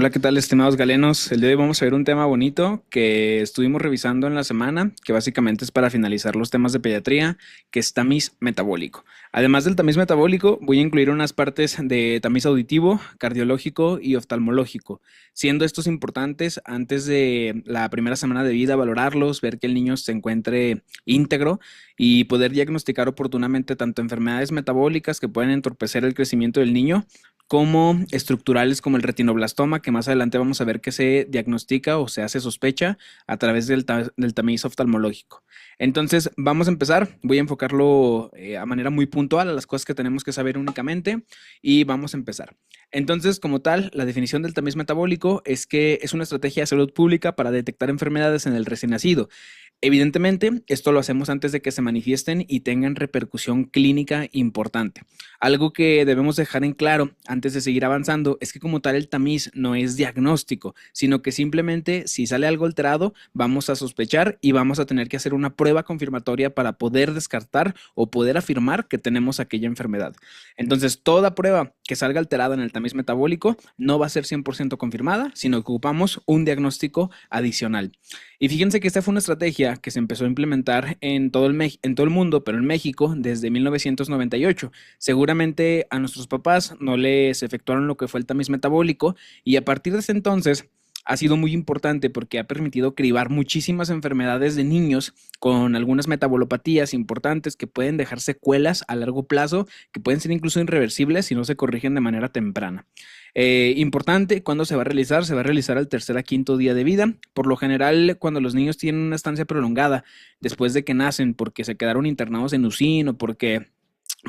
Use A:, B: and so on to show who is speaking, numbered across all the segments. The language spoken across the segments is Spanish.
A: Hola, ¿qué tal, estimados galenos? El día de hoy vamos a ver un tema bonito que estuvimos revisando en la semana, que básicamente es para finalizar los temas de pediatría, que es tamiz metabólico. Además del tamiz metabólico, voy a incluir unas partes de tamiz auditivo, cardiológico y oftalmológico, siendo estos importantes antes de la primera semana de vida, valorarlos, ver que el niño se encuentre íntegro y poder diagnosticar oportunamente tanto enfermedades metabólicas que pueden entorpecer el crecimiento del niño, como estructurales como el retinoblastoma, que más adelante vamos a ver que se diagnostica o se hace sospecha a través del tamiz oftalmológico. Entonces, vamos a empezar. Voy a enfocarlo a manera muy puntual a las cosas que tenemos que saber únicamente y vamos a empezar. Entonces, como tal, la definición del tamiz metabólico es que es una estrategia de salud pública para detectar enfermedades en el recién nacido. Evidentemente, esto lo hacemos antes de que se manifiesten y tengan repercusión clínica importante. Algo que debemos dejar en claro antes de seguir avanzando es que como tal el tamiz no es diagnóstico, sino que simplemente si sale algo alterado vamos a sospechar y vamos a tener que hacer una prueba confirmatoria para poder descartar o poder afirmar que tenemos aquella enfermedad. Entonces, toda prueba que salga alterada en el tamiz metabólico no va a ser 100% confirmada, sino que ocupamos un diagnóstico adicional. Y fíjense que esta fue una estrategia que se empezó a implementar en todo el mundo, pero en México desde 1998. Seguramente a nuestros papás no les efectuaron lo que fue el tamiz metabólico y a partir de ese entonces ha sido muy importante porque ha permitido cribar muchísimas enfermedades de niños con algunas metabolopatías importantes que pueden dejar secuelas a largo plazo, que pueden ser incluso irreversibles si no se corrigen de manera temprana. Importante, ¿cuándo se va a realizar? Se va a realizar al tercer a quinto día de vida. Por lo general, cuando los niños tienen una estancia prolongada después de que nacen porque se quedaron internados en UCIN o porque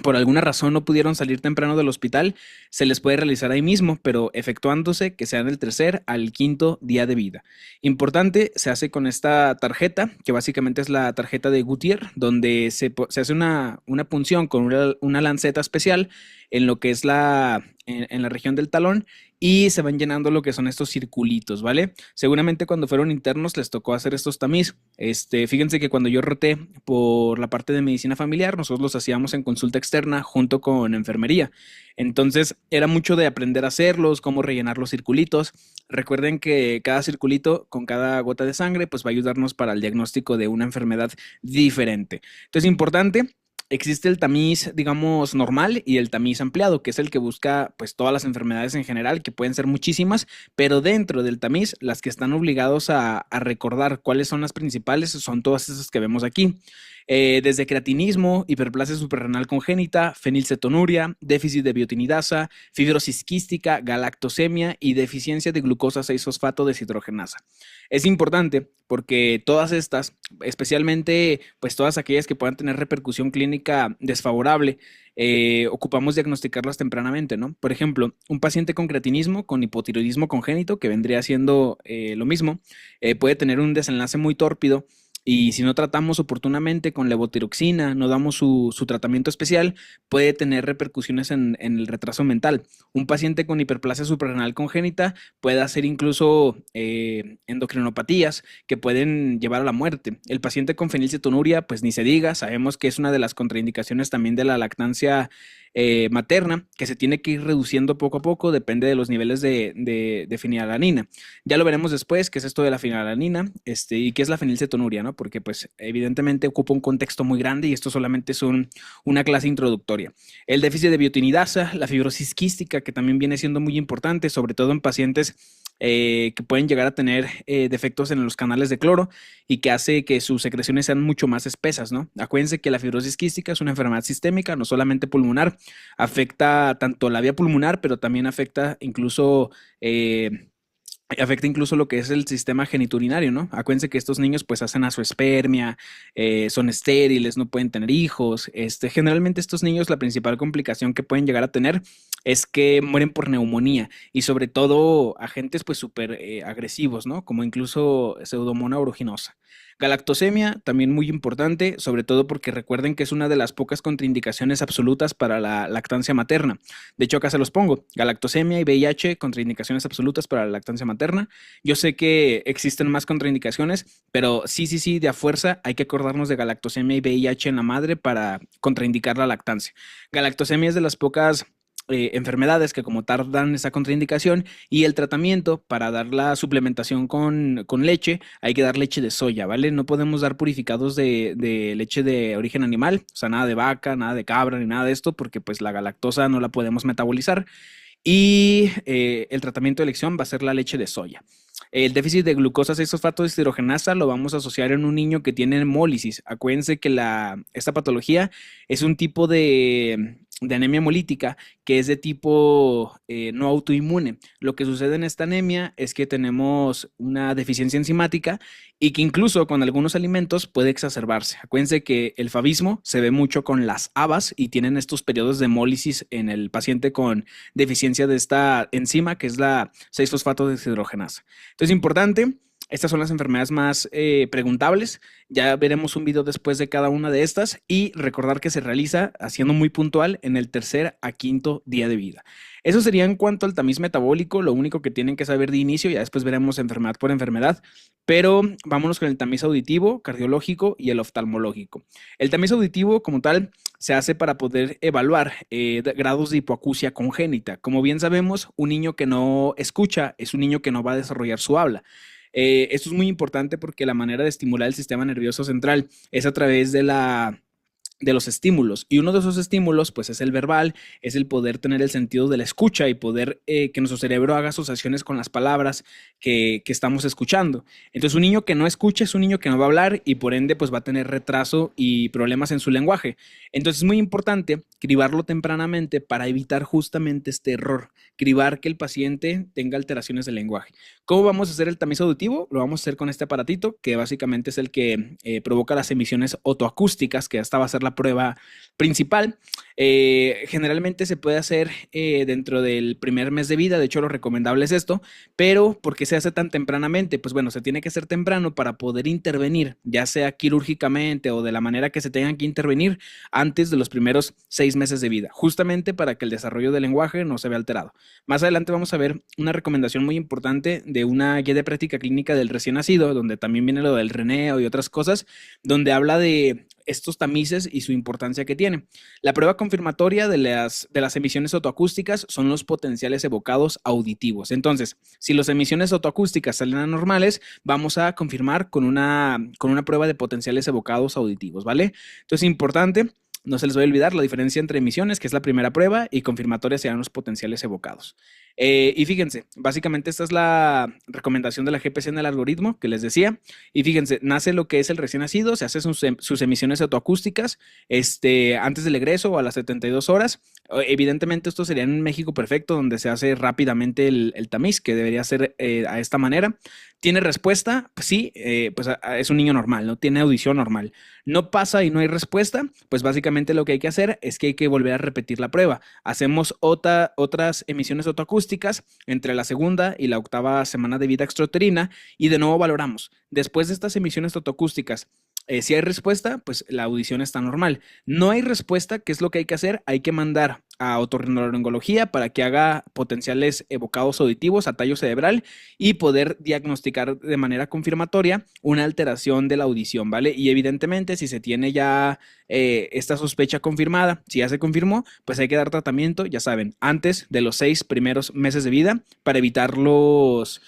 A: por alguna razón no pudieron salir temprano del hospital, se les puede realizar ahí mismo, pero efectuándose que sea del tercer al quinto día de vida. Importante, se hace con esta tarjeta, que básicamente es la tarjeta de Goodyear, donde se hace una punción con una lanceta especial en lo que es en la región del talón y se van llenando lo que son estos circulitos, ¿vale? Seguramente cuando fueron internos les tocó hacer estos tamiz. Fíjense que cuando yo roté por la parte de medicina familiar, nosotros los hacíamos en consulta externa junto con enfermería. Entonces era mucho de aprender a hacerlos, cómo rellenar los circulitos. Recuerden que cada circulito con cada gota de sangre pues va a ayudarnos para el diagnóstico de una enfermedad diferente. Entonces, importante, existe el tamiz, digamos, normal y el tamiz ampliado, que es el que busca pues todas las enfermedades en general, que pueden ser muchísimas, pero dentro del tamiz, las que están obligados a recordar cuáles son las principales son todas esas que vemos aquí. Desde creatinismo, hiperplasia suprarrenal congénita, fenilcetonuria, déficit de biotinidasa, fibrosis quística, galactosemia y deficiencia de glucosa 6-fosfato deshidrogenasa. Es importante porque todas estas, especialmente pues todas aquellas que puedan tener repercusión clínica desfavorable, ocupamos diagnosticarlas tempranamente, ¿no? Por ejemplo, un paciente con creatinismo, con hipotiroidismo congénito, que vendría siendo lo mismo, puede tener un desenlace muy tórpido y si no tratamos oportunamente con levotiroxina, no damos su tratamiento especial, puede tener repercusiones en el retraso mental. Un paciente con hiperplasia suprarrenal congénita puede hacer incluso endocrinopatías que pueden llevar a la muerte. El paciente con fenilcetonuria, pues ni se diga, sabemos que es una de las contraindicaciones también de la lactancia materna, que se tiene que ir reduciendo poco a poco, depende de los niveles de fenilalanina. Ya lo veremos después, qué es esto de la fenilalanina, y qué es la fenilcetonuria, ¿no? Porque pues evidentemente ocupa un contexto muy grande y esto solamente es una clase introductoria. El déficit de biotinidasa, la fibrosis quística, que también viene siendo muy importante, sobre todo en pacientes que pueden llegar a tener defectos en los canales de cloro y que hace que sus secreciones sean mucho más espesas, ¿no? Acuérdense que la fibrosis quística es una enfermedad sistémica, no solamente pulmonar, afecta tanto la vía pulmonar, pero también afecta incluso lo que es el sistema geniturinario, ¿no? Acuérdense que estos niños pues hacen azoospermia, son estériles, no pueden tener hijos. Generalmente estos niños la principal complicación que pueden llegar a tener es que mueren por neumonía y sobre todo agentes pues súper agresivos, ¿no? Como incluso Pseudomonas aeruginosa. Galactosemia, también muy importante, sobre todo porque recuerden que es una de las pocas contraindicaciones absolutas para la lactancia materna. De hecho, acá se los pongo, galactosemia y VIH, contraindicaciones absolutas para la lactancia materna. Yo sé que existen más contraindicaciones, pero sí, de a fuerza hay que acordarnos de galactosemia y VIH en la madre para contraindicar la lactancia. Galactosemia es de las pocas enfermedades que como tal dan esa contraindicación, y el tratamiento para dar la suplementación con leche, hay que dar leche de soya, ¿vale? No podemos dar purificados de leche de origen animal, o sea, nada de vaca, nada de cabra, ni nada de esto, porque pues la galactosa no la podemos metabolizar. Y el tratamiento de elección va a ser la leche de soya. El déficit de glucosa 6-fosfato deshidrogenasa lo vamos a asociar en un niño que tiene hemólisis. Acuérdense que esta patología es un tipo de anemia hemolítica que es de tipo no autoinmune. Lo que sucede en esta anemia es que tenemos una deficiencia enzimática y que incluso con algunos alimentos puede exacerbarse. Acuérdense que el favismo se ve mucho con las habas y tienen estos periodos de hemólisis en el paciente con deficiencia de esta enzima que es la 6-fosfato deshidrogenasa. Entonces, importante, estas son las enfermedades más preguntables. Ya veremos un video después de cada una de estas y recordar que se realiza, haciendo muy puntual, en el 3er a 5.º día de vida. Eso sería en cuanto al tamiz metabólico, lo único que tienen que saber de inicio, ya después veremos enfermedad por enfermedad, pero vámonos con el tamiz auditivo, cardiológico y el oftalmológico. El tamiz auditivo como tal se hace para poder evaluar grados de hipoacusia congénita. Como bien sabemos, un niño que no escucha es un niño que no va a desarrollar su habla. Esto es muy importante porque la manera de estimular el sistema nervioso central es a través de los estímulos, y uno de esos estímulos pues es el verbal, es el poder tener el sentido de la escucha y poder que nuestro cerebro haga asociaciones con las palabras que estamos escuchando. Entonces un niño que no escucha es un niño que no va a hablar y por ende pues va a tener retraso y problemas en su lenguaje. Entonces es muy importante cribarlo tempranamente para evitar justamente este error, cribar que el paciente tenga alteraciones del lenguaje. ¿Cómo vamos a hacer el tamiz auditivo? Lo vamos a hacer con este aparatito que básicamente es el que provoca las emisiones otoacústicas, que esta va a ser la prueba principal. Generalmente se puede hacer dentro del primer mes de vida, de hecho lo recomendable es esto, pero ¿por qué se hace tan tempranamente? Pues bueno, se tiene que hacer temprano para poder intervenir, ya sea quirúrgicamente o de la manera que se tengan que intervenir antes de los primeros 6 meses de vida, justamente para que el desarrollo del lenguaje no se vea alterado. Más adelante vamos a ver una recomendación muy importante de una guía de práctica clínica del recién nacido, donde también viene lo del reneo y otras cosas, donde habla de estos tamices y su importancia que tiene. La prueba confirmatoria de las emisiones otoacústicas son los potenciales evocados auditivos. Entonces, si las emisiones otoacústicas salen anormales, vamos a confirmar con una prueba de potenciales evocados auditivos, ¿vale? Entonces, importante, no se les va a olvidar la diferencia entre emisiones, que es la primera prueba, y confirmatoria serán los potenciales evocados. Y fíjense, básicamente esta es la recomendación de la GPC en el algoritmo que les decía. Y fíjense, nace lo que es el recién nacido, se hacen sus emisiones autoacústicas antes del egreso o a las 72 horas. Evidentemente esto sería en un México perfecto, donde se hace rápidamente el tamiz, que debería ser a esta manera. ¿Tiene respuesta? Pues sí, pues es un niño normal, no tiene audición normal. No pasa y no hay respuesta, pues básicamente lo que hay que hacer es que hay que volver a repetir la prueba. Hacemos otras emisiones autoacústicas entre la segunda y la 8ª semana de vida extrauterina y de nuevo valoramos. Después de estas emisiones autoacústicas, si hay respuesta, pues la audición está normal. No hay respuesta, ¿qué es lo que hay que hacer? Hay que mandar a otorrinolaringología para que haga potenciales evocados auditivos a tallo cerebral y poder diagnosticar de manera confirmatoria una alteración de la audición, ¿vale? Y evidentemente si se tiene ya esta sospecha confirmada, si ya se confirmó, pues hay que dar tratamiento, ya saben, antes de los 6 primeros meses de vida para evitar los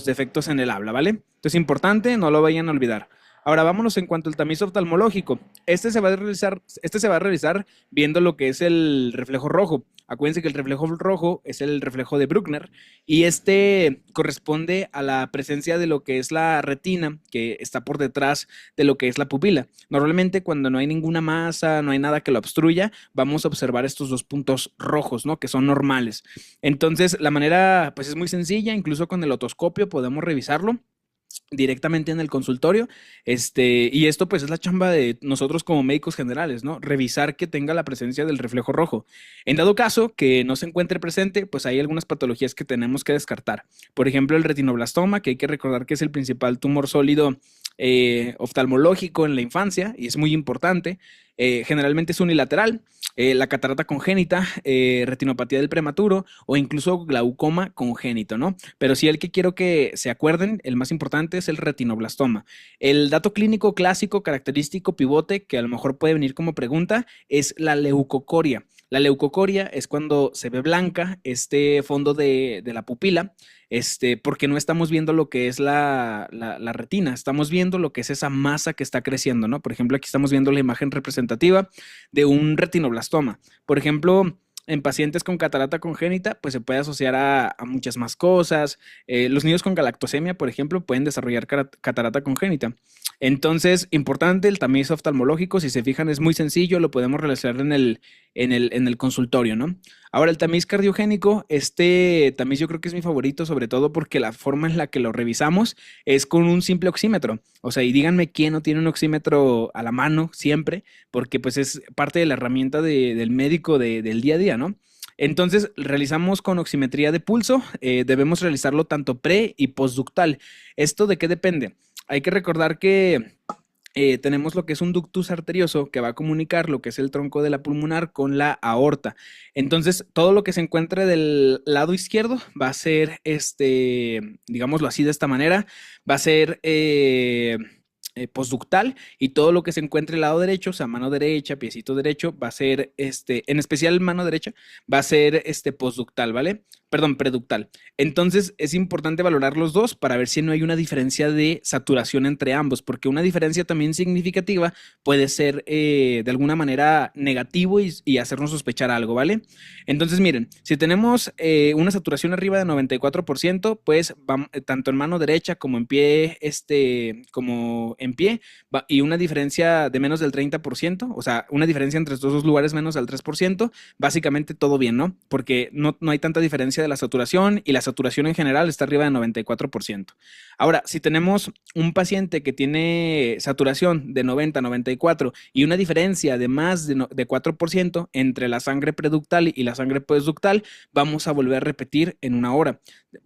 A: defectos en el habla, ¿vale? Entonces, importante, no lo vayan a olvidar. Ahora vámonos en cuanto al tamiz oftalmológico. Este se va a realizar viendo lo que es el reflejo rojo. Acuérdense que el reflejo rojo es el reflejo de Bruckner y este corresponde a la presencia de lo que es la retina, que está por detrás de lo que es la pupila. Normalmente cuando no hay ninguna masa, no hay nada que lo obstruya, vamos a observar estos 2 puntos rojos, ¿no? Que son normales. Entonces la manera pues es muy sencilla, incluso con el otoscopio podemos revisarlo directamente en el consultorio, y esto pues es la chamba de nosotros como médicos generales, ¿no? Revisar que tenga la presencia del reflejo rojo. En dado caso que no se encuentre presente, pues hay algunas patologías que tenemos que descartar. Por ejemplo, el retinoblastoma, que hay que recordar que es el principal tumor sólido oftalmológico en la infancia y es muy importante. Generalmente es unilateral. La catarata congénita, retinopatía del prematuro o incluso glaucoma congénito, ¿no? Pero sí, el que quiero que se acuerden, el más importante es el retinoblastoma. El dato clínico clásico, característico, pivote, que a lo mejor puede venir como pregunta, es la leucocoria. La leucocoria es cuando se ve blanca este fondo de la pupila, porque no estamos viendo lo que es la retina, estamos viendo lo que es esa masa que está creciendo, ¿no? Por ejemplo, aquí estamos viendo la imagen representativa de un retinoblastoma. Por ejemplo, en pacientes con catarata congénita, pues se puede asociar a muchas más cosas. Los niños con galactosemia, por ejemplo, pueden desarrollar catarata congénita. Entonces, importante el tamiz oftalmológico, si se fijan, es muy sencillo, lo podemos realizar en el consultorio, ¿no? Ahora, el tamiz cardiogénico, este tamiz yo creo que es mi favorito, sobre todo porque la forma en la que lo revisamos es con un simple oxímetro. O sea, y díganme quién no tiene un oxímetro a la mano siempre, porque pues es parte de la herramienta del médico del día a día, ¿no? Entonces, realizamos con oximetría de pulso, debemos realizarlo tanto pre y postductal. ¿Esto de qué depende? Hay que recordar que tenemos lo que es un ductus arterioso que va a comunicar lo que es el tronco de la pulmonar con la aorta. Entonces, todo lo que se encuentre del lado izquierdo va a ser, digámoslo así de esta manera, va a ser postductal, y todo lo que se encuentre del lado derecho, o sea, mano derecha, piecito derecho, va a ser, en especial mano derecha, va a ser postductal, ¿vale? Perdón, preductal. Entonces es importante valorar los dos para ver si no hay una diferencia de saturación entre ambos, porque una diferencia también significativa puede ser de alguna manera negativo y hacernos sospechar algo, ¿vale? Entonces miren, si tenemos una saturación arriba de 94%, pues tanto en mano derecha como en pie, y una diferencia de menos del 30%, o sea, una diferencia entre estos dos lugares menos del 3%, básicamente todo bien, ¿no? Porque no hay tanta diferencia de la saturación, y la saturación en general está arriba de 94%. Ahora, si tenemos un paciente que tiene saturación de 90, 94 y una diferencia de más de 4% entre la sangre preductal y la sangre postductal, vamos a volver a repetir en una hora.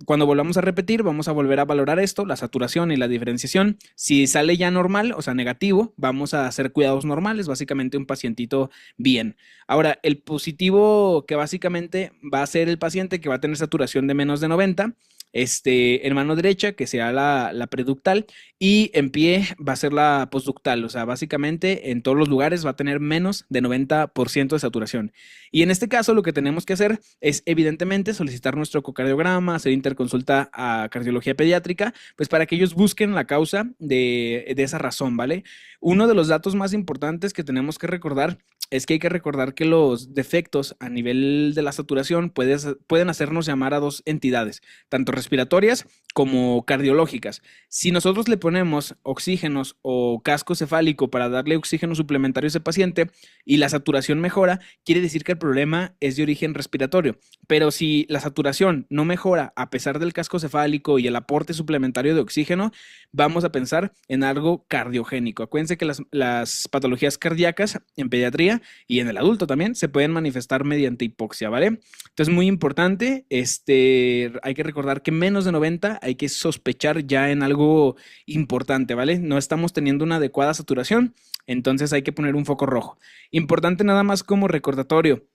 A: Cuando volvamos a repetir, vamos a volver a valorar esto, la saturación y la diferenciación. Si sale ya normal, o sea, negativo, vamos a hacer cuidados normales, básicamente un pacientito bien. Ahora, el positivo, que básicamente va a ser el paciente que va a tener saturación de menos de 90, en mano derecha, que sea la preductal, y en pie va a ser la postductal, o sea, básicamente en todos los lugares va a tener menos de 90% de saturación. Y en este caso lo que tenemos que hacer es evidentemente solicitar nuestro ecocardiograma, hacer interconsulta a cardiología pediátrica, pues para que ellos busquen la causa de esa razón, ¿vale? Uno de los datos más importantes que tenemos que recordar es que hay que recordar que los defectos a nivel de la saturación pueden hacernos llamar a dos entidades, tanto respiratorias como cardiológicas. Si nosotros le ponemos oxígenos o casco cefálico para darle oxígeno suplementario a ese paciente y la saturación mejora, quiere decir que el problema es de origen respiratorio. Pero si la saturación no mejora a pesar del casco cefálico y el aporte suplementario de oxígeno, vamos a pensar en algo cardiogénico. Acuérdense que las patologías cardíacas en pediatría y en el adulto también se pueden manifestar mediante hipoxia, ¿vale? Entonces, muy importante, hay que recordar que menos de 90 hay que sospechar ya en algo importante, ¿vale? No estamos teniendo una adecuada saturación, entonces hay que poner un foco rojo. Importante nada más como recordatorio.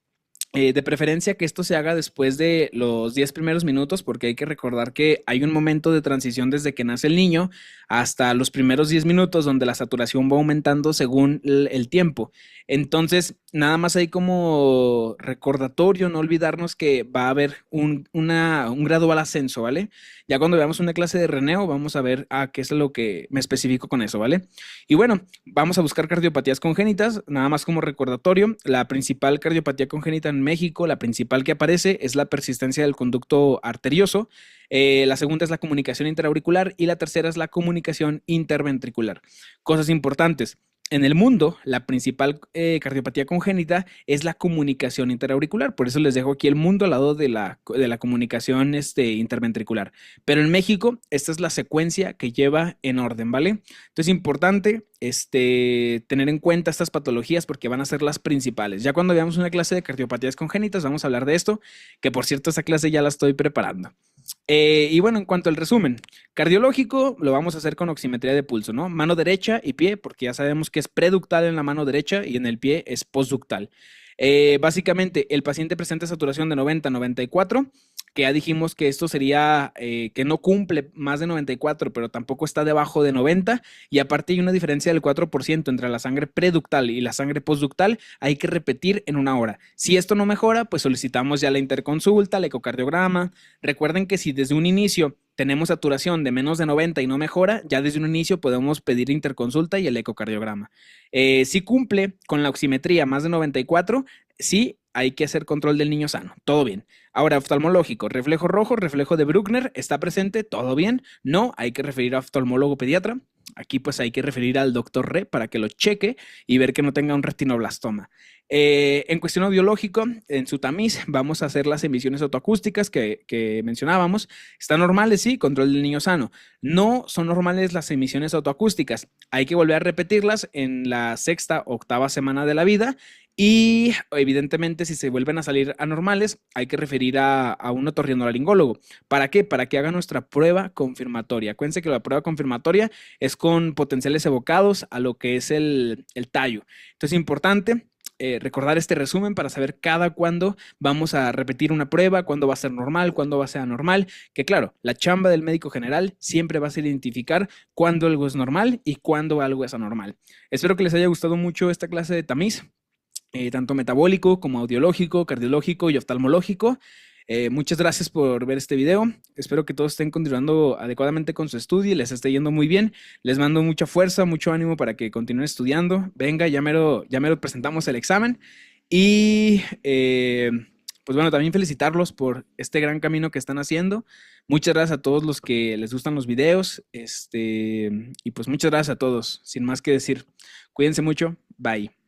A: De preferencia que esto se haga después de los 10 primeros minutos, porque hay que recordar que hay un momento de transición desde que nace el niño hasta los primeros 10 minutos donde la saturación va aumentando según el tiempo. Entonces, nada más hay como recordatorio, no olvidarnos que va a haber un gradual ascenso, ¿vale? Ya cuando veamos una clase de reneo, vamos a ver qué es lo que me especifico con eso, ¿vale? Y bueno, vamos a buscar cardiopatías congénitas, nada más como recordatorio. La principal cardiopatía congénita en México, la principal que aparece es la persistencia del conducto arterioso. La segunda es la comunicación interauricular y la tercera es la comunicación interventricular. Cosas importantes. En el mundo, la principal cardiopatía congénita es la comunicación interauricular. Por eso les dejo aquí el mundo al lado de la comunicación interventricular. Pero en México, esta es la secuencia que lleva en orden, ¿vale? Entonces, es importante tener en cuenta estas patologías porque van a ser las principales. Ya cuando veamos una clase de cardiopatías congénitas, vamos a hablar de esto, que por cierto, esa clase ya la estoy preparando. Y bueno, en cuanto al resumen, cardiológico lo vamos a hacer con oximetría de pulso, ¿no? Mano derecha y pie, porque ya sabemos que es preductal en la mano derecha y en el pie es postductal. Básicamente, el paciente presenta saturación de 90 a 94. que ya dijimos que esto sería que no cumple más de 94, pero tampoco está debajo de 90, y aparte hay una diferencia del 4% entre la sangre preductal y la sangre postductal, hay que repetir en una hora. Si esto no mejora, pues solicitamos ya la interconsulta, el ecocardiograma. Recuerden que si desde un inicio tenemos saturación de menos de 90 y no mejora, ya desde un inicio podemos pedir interconsulta y el ecocardiograma. Si cumple con la oximetría más de 94, sí hay que hacer control del niño sano, todo bien. Ahora, oftalmológico, reflejo rojo, reflejo de Bruckner, ¿está presente? Todo bien. No, hay que referir a oftalmólogo pediatra. Aquí pues hay que referir al doctor Re para que lo cheque y ver que no tenga un retinoblastoma. En cuestión audiológico, en su tamiz vamos a hacer las emisiones autoacústicas que mencionábamos. Están normales, sí, control del niño sano. No son normales las emisiones autoacústicas. Hay que volver a repetirlas en la sexta, octava semana de la vida. Y evidentemente, si se vuelven a salir anormales, hay que referir a un otorrinolaringólogo. ¿Para qué? Para que haga nuestra prueba confirmatoria. Acuérdense que la prueba confirmatoria es con potenciales evocados a lo que es el tallo. Entonces, es importante recordar este resumen para saber cada cuándo vamos a repetir una prueba, cuándo va a ser normal, cuándo va a ser anormal, que claro, la chamba del médico general siempre va a ser identificar cuándo algo es normal y cuándo algo es anormal. Espero que les haya gustado mucho esta clase de tamiz, tanto metabólico como audiológico, cardiológico y oftalmológico. Muchas gracias por ver este video. Espero que todos estén continuando adecuadamente con su estudio y les esté yendo muy bien. Les mando mucha fuerza, mucho ánimo para que continúen estudiando. Venga, ya mero presentamos el examen. Y pues bueno, también felicitarlos por este gran camino que están haciendo. Muchas gracias a todos los que les gustan los videos. Y pues muchas gracias a todos. Sin más que decir, cuídense mucho. Bye.